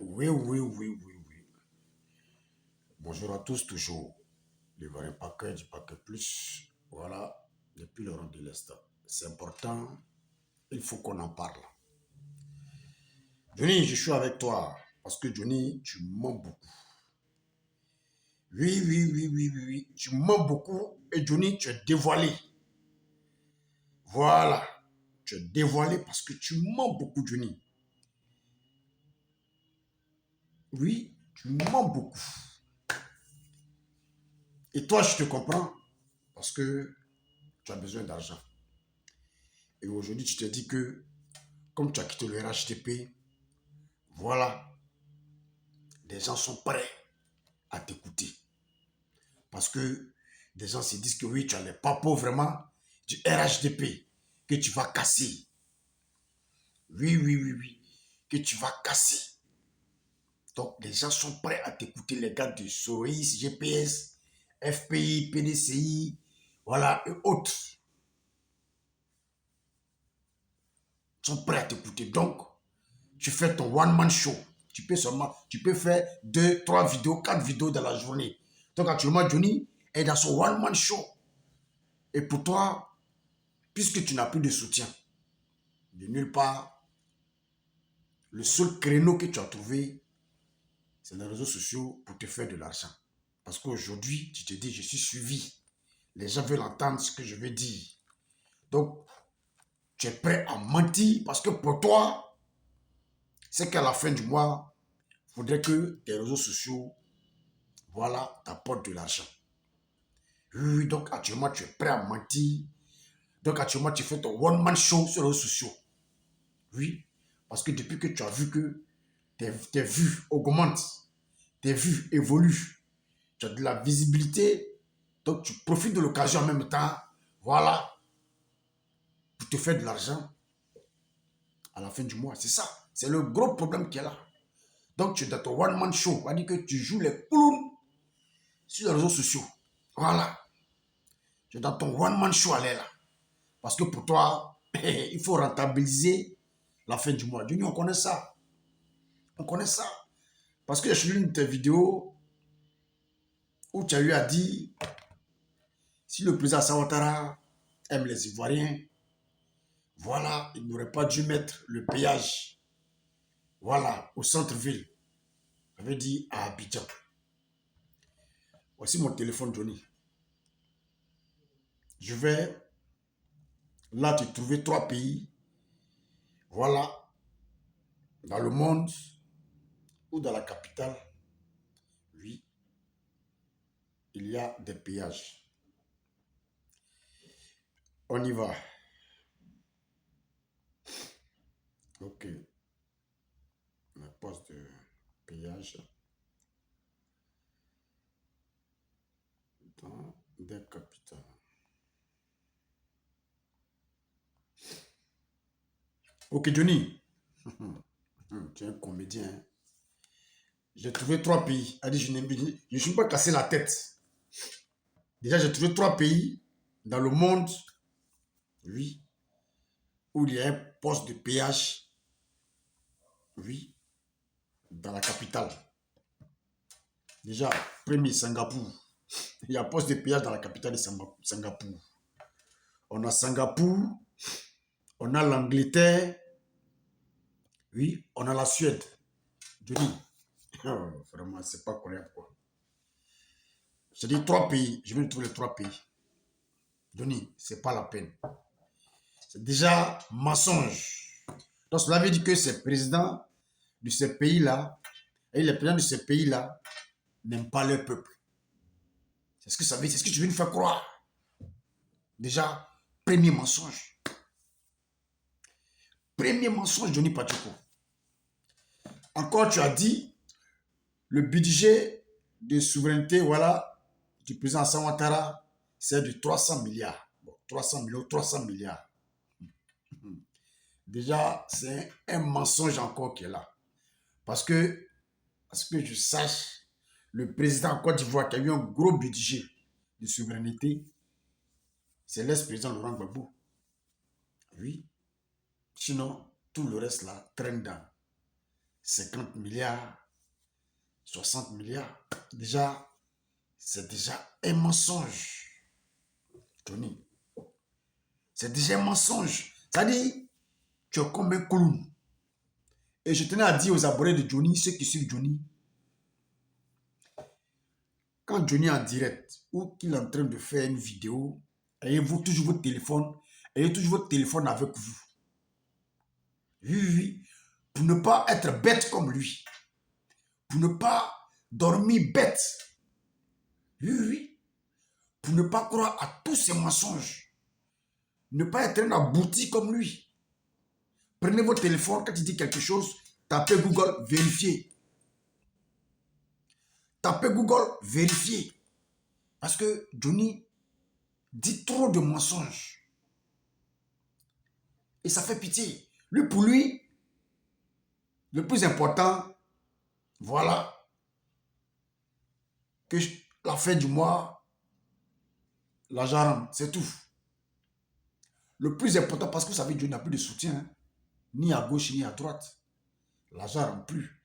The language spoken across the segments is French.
Oui, oui, oui, oui, oui. Bonjour à tous, toujours. Le vrai paquet du paquet plus. Voilà, depuis le rang de l'Est. C'est important, il faut qu'on en parle. Johnny, je suis avec toi. Parce que Johnny, tu mens beaucoup. Oui, oui, oui, oui, oui, oui. Tu mens beaucoup. Et Johnny, tu es dévoilé. Voilà. Tu es dévoilé parce que tu mens beaucoup, Johnny. Oui, tu mens beaucoup. Et toi, je te comprends. Parce que tu as besoin d'argent. Et aujourd'hui, tu te dis que comme tu as quitté le RHTP, voilà, des gens sont prêts à t'écouter. Parce que des gens se disent que oui, tu n'es pas pauvre vraiment du RHDP, que tu vas casser. Oui, oui, oui, oui, que tu vas casser. Donc, les gens sont prêts à t'écouter, les gars de Soroïs, GPS, FPI, PDCI, voilà, et autres sont prêts à t'écouter. Donc, tu fais ton one-man show. Tu peux faire 2, 3 vidéos, 4 vidéos dans la journée. Donc actuellement, Johnny est dans son one-man show. Et pour toi, puisque tu n'as plus de soutien, de nulle part, le seul créneau que tu as trouvé, c'est les réseaux sociaux pour te faire de l'argent. Parce qu'aujourd'hui, tu te dis, je suis suivi. Les gens veulent entendre ce que je veux dire. Donc, tu es prêt à mentir parce que pour toi, c'est qu'à la fin du mois, il faudrait que tes réseaux sociaux, voilà, t'apportent de l'argent. Oui, oui, donc actuellement, tu es prêt à mentir. Donc actuellement, tu fais ton one-man show sur les réseaux sociaux. Oui, parce que depuis que tu as vu que tes vues augmentent, tes vues évoluent, tu as de la visibilité, donc tu profites de l'occasion en même temps, voilà, pour te faire de l'argent à la fin du mois. C'est ça. C'est le gros problème qui est là. Donc tu es dans ton one-man show, on va dire que tu joues les clowns sur les réseaux sociaux. Voilà. Tu es dans ton one-man show à l'air là. Parce que pour toi, il faut rentabiliser la fin du mois. Nous, on connaît ça. On connaît ça. Parce que j'ai lu une de tes vidéos où tu as eu à dire si le président Ouattara aime les Ivoiriens, voilà, il n'aurait pas dû mettre le péage, voilà, au centre-ville. J'avais dit à Abidjan. Voici mon téléphone, Johnny. Je vais là te trouver 3 pays, voilà, dans le monde ou dans la capitale, oui, il y a des péages. On y va. Ok. La poste de péage dans des capitales. Ok, Johnny. Tu es un comédien. Hein. J'ai trouvé 3 pays. Je ne suis pas cassé la tête. Déjà, j'ai trouvé 3 pays dans le monde, oui, où il y a un poste de péage, oui, dans la capitale. Déjà, premier, Singapour. Il y a un poste de péage dans la capitale de Singapour. On a Singapour, on a l'Angleterre, oui, on a la Suède. Je dis, oh, vraiment, c'est pas correct, quoi. Je dis 3 pays, je vais trouver les 3 pays. Johnny, c'est pas la peine. C'est déjà mensonge. Donc, cela veut dire que ces présidents de ces pays-là, et les présidents de ces pays-là, n'aiment pas leur peuple. C'est ce que ça veut dire, c'est ce que tu veux nous faire croire. Déjà, premier mensonge. Premier mensonge, Johnny Pacheco. Encore, tu as dit, le budget de souveraineté, voilà, du président Hassan Ouattara, c'est de 300 milliards. Bon, 300 millions, 300 milliards. Déjà, c'est un mensonge encore qui est là. Parce que je sache, le président en Côte d'Ivoire qui a eu un gros budget de souveraineté, c'est l'ex-président Laurent Gbagbo. Oui. Sinon, tout le reste là traîne dans 50 milliards, 60 milliards. Déjà, c'est déjà un mensonge, Johnny. C'est déjà un mensonge. C'est-à-dire, tu es comme un clown. Et je tenais à dire aux abonnés de Johnny, ceux qui suivent Johnny, quand Johnny est en direct ou qu'il est en train de faire une vidéo, ayez-vous toujours votre téléphone, ayez toujours votre téléphone avec vous. Oui, oui, oui. Pour ne pas être bête comme lui. Pour ne pas dormir bête. Oui, oui, oui. Pour ne pas croire à tous ces mensonges. Ne pas être un abouti comme lui. Prenez votre téléphone, quand il dit quelque chose, tapez Google, vérifiez. Tapez Google, vérifiez. Parce que Johnny dit trop de mensonges. Et ça fait pitié. Lui, pour lui, le plus important, voilà, que la fin du mois, l'argent rentre, c'est tout. Le plus important, parce que vous savez, Dieu n'a plus de soutien, hein, ni à gauche, ni à droite. L'argent ne rentre plus.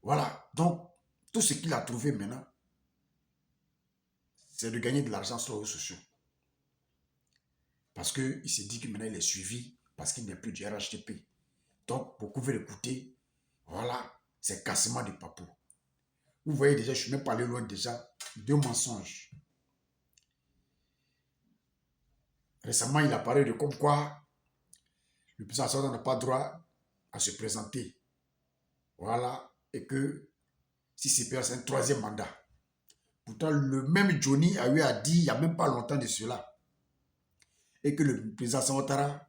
Voilà. Donc, tout ce qu'il a trouvé maintenant, c'est de gagner de l'argent sur les réseaux sociaux. Parce qu'il s'est dit que maintenant, il est suivi parce qu'il n'est plus du RHTP. Donc, beaucoup veulent écouter. Voilà. C'est cassement de papou. Vous voyez déjà, je ne suis même pas allé loin déjà. 2 mensonges. Récemment, il apparaît de comme quoi le président Assad n'a pas droit à se présenter. Voilà. Et que si c'est perdu, c'est un 3e mandat. Pourtant, le même Johnny a eu à dire il n'y a même pas longtemps de cela. Et que le président Ouattara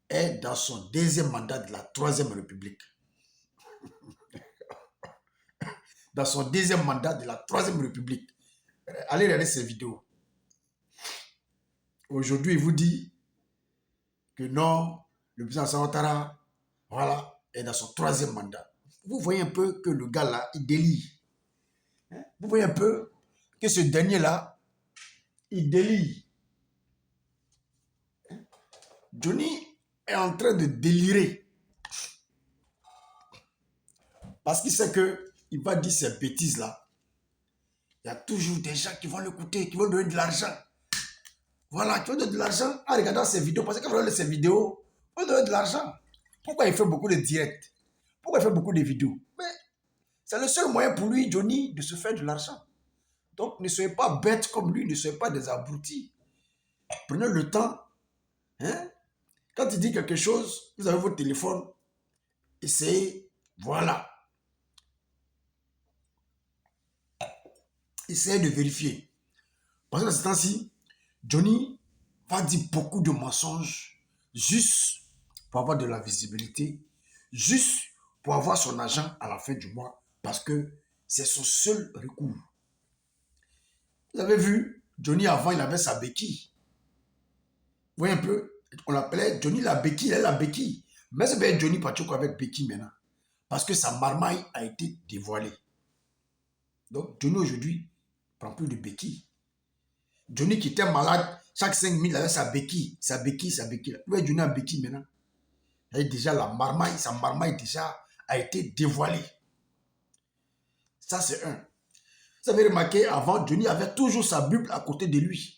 est dans son 2e mandat de la 3e République. Dans son 2e mandat de la 3e République. Allez regarder ces vidéos. Aujourd'hui, il vous dit que non, le président Ouattara, voilà, est dans son 3e mandat. Vous voyez un peu que le gars là, il délie. Vous voyez un peu que ce dernier là, il délie. Johnny est en train de délirer. Parce qu'il sait qu'il va dire ces bêtises là. Il y a toujours des gens qui vont l'écouter, qui vont donner de l'argent. Voilà, qui vont donner de l'argent en regardant ces vidéos. Parce que quand vous regardez ces vidéos, on donne de l'argent. Pourquoi il fait beaucoup de directs? Pourquoi il fait beaucoup de vidéos? Mais c'est le seul moyen pour lui, Johnny, de se faire de l'argent. Donc ne soyez pas bêtes comme lui, ne soyez pas des abrutis. Prenez le temps. Hein? Quand il dit quelque chose, vous avez votre téléphone, essayez, voilà. Essayez de vérifier. Parce que dans ce temps-ci, Johnny va dire beaucoup de mensonges juste pour avoir de la visibilité, juste pour avoir son argent à la fin du mois, parce que c'est son seul recours. Vous avez vu, Johnny avant, il avait sa béquille. Vous voyez un peu, on l'appelait Johnny la béquille, il a la béquille. Mais c'est bien Johnny Pacheco avec béquille maintenant. Parce que sa marmaille a été dévoilée. Donc Johnny aujourd'hui ne prend plus de béquille. Johnny qui était malade, chaque 5 minutes, il avait sa béquille, sa béquille, sa béquille. Vous voyez Johnny a béquille maintenant. Et déjà la marmaille, sa marmaille déjà a été dévoilée. Ça c'est un. Vous avez remarqué, avant, Johnny avait toujours sa Bible à côté de lui.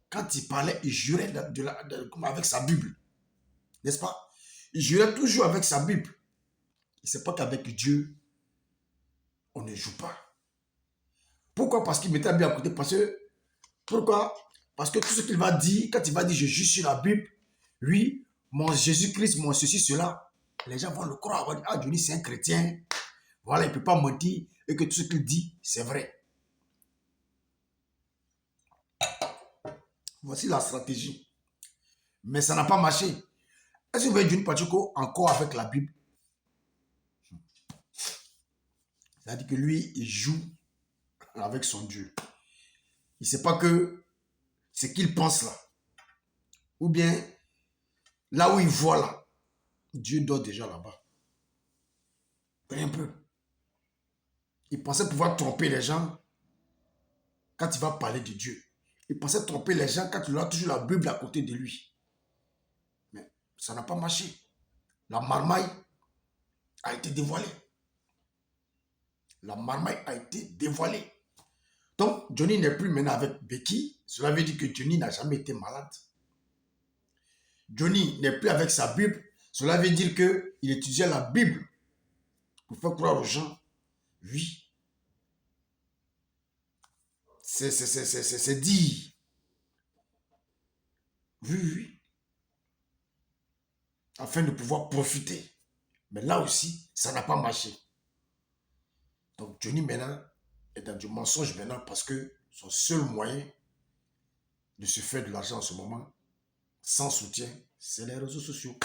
Quand il parlait, il jurait avec sa Bible. N'est-ce pas? Il jurait toujours avec sa Bible. Il ne sait pas qu'avec Dieu, on ne joue pas. Pourquoi? Parce qu'il mettait la Bible à côté. Pourquoi? Parce que tout ce qu'il va dire, quand il va dire je juge sur la Bible, oui, mon Jésus-Christ, mon ceci, cela, les gens vont le croire. Vont dire, ah, Johnny, c'est un chrétien. Voilà, il ne peut pas mentir et que tout ce qu'il dit, c'est vrai. Voici la stratégie. Mais ça n'a pas marché. Est-ce que vous voyez Johnny Pacheco encore avec la Bible? C'est-à-dire que lui, il joue avec son Dieu. Il ne sait pas que ce qu'il pense là, ou bien là où il voit là, Dieu dort déjà là-bas. Un peu. Il pensait pouvoir tromper les gens quand il va parler de Dieu. Il pensait tromper les gens quand il a toujours la Bible à côté de lui. Mais ça n'a pas marché. La marmaille a été dévoilée. La marmaille a été dévoilée. Donc, Johnny n'est plus maintenant avec Becky. Cela veut dire que Johnny n'a jamais été malade. Johnny n'est plus avec sa Bible. Cela veut dire qu'il utilisait la Bible pour faire croire aux gens. Oui, c'est dit. Oui, oui. Afin de pouvoir profiter. Mais là aussi, ça n'a pas marché. Donc Johnny maintenant est dans du mensonge maintenant parce que son seul moyen de se faire de l'argent en ce moment, sans soutien, c'est les réseaux sociaux.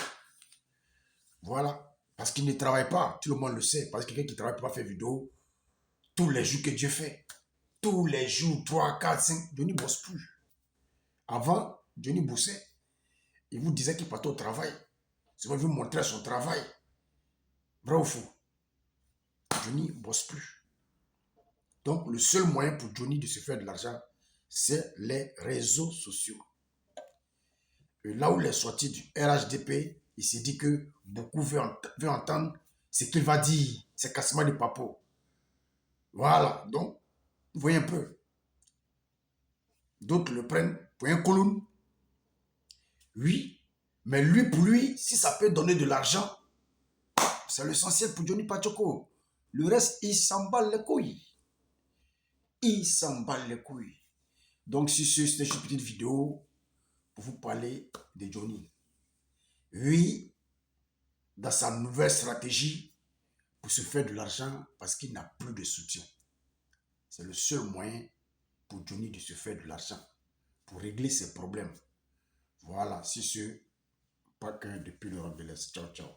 Voilà. Parce qu'il ne travaille pas, tout le monde le sait. Parce que quelqu'un qui ne travaille pas faire vidéo tous les jours que Dieu fait. Tous les jours, 3, 4, 5. Johnny ne bosse plus. Avant, Johnny bossait. Il vous disait qu'il partait au travail. Il va vous montrer son travail. Vrai ou faux? Johnny ne bosse plus. Donc, le seul moyen pour Johnny de se faire de l'argent, c'est les réseaux sociaux. Et là où il est sorti du RHDP, il s'est dit que beaucoup veulent entendre ce qu'il va dire. C'est cassement de papo. Voilà. Donc, vous voyez un peu. D'autres le prennent pour un clown. Oui. Mais lui, pour lui, si ça peut donner de l'argent, c'est l'essentiel pour Johnny Pachoko. Le reste, il s'emballe les couilles. Il s'emballe les couilles. Donc, si c'était une petite vidéo pour vous parler de Johnny. Oui, dans sa nouvelle stratégie pour se faire de l'argent parce qu'il n'a plus de soutien. C'est le seul moyen pour Johnny de se faire de l'argent, pour régler ses problèmes. Voilà, c'est ce, pas qu'un depuis le Rebelles. Ciao, ciao.